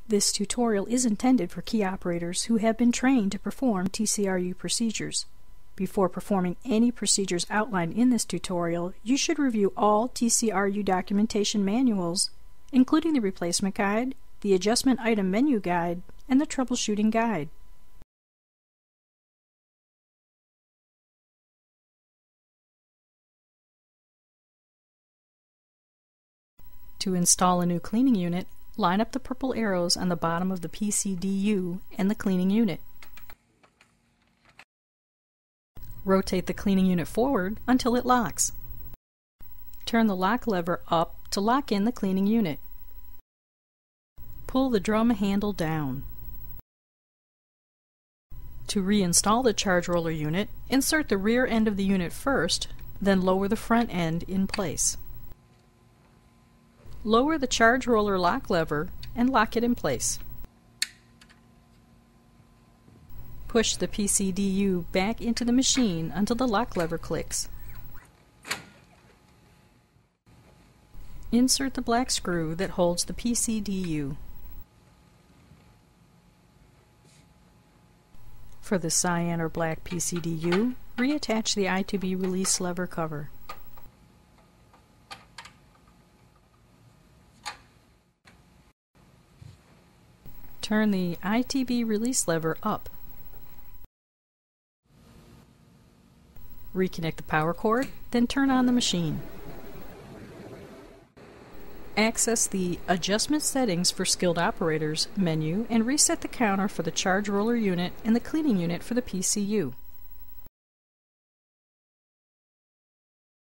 This tutorial is intended for key operators who have been trained to perform TCRU procedures. Before performing any procedures outlined in this tutorial, you should review all TCRU documentation manuals, including the replacement guide, the adjustment item menu guide, and the troubleshooting guide. To install a new cleaning unit, line up the purple arrows on the bottom of the PCU and the cleaning unit. Rotate the cleaning unit forward until it locks. Turn the lock lever up to lock in the cleaning unit. Pull the drum handle down. To reinstall the charge roller unit, insert the rear end of the unit first, then lower the front end in place. Lower the charge roller lock lever and lock it in place. Push the PCU back into the machine until the lock lever clicks. Insert the black screw that holds the PCU. For the cyan or black PCU, reattach the I2B release lever cover. Turn the I2B release lever up. Reconnect the power cord, then turn on the machine. Access the Adjustment Settings for Skilled Operators menu and reset the counter for the charge roller unit and the cleaning unit for the PCU.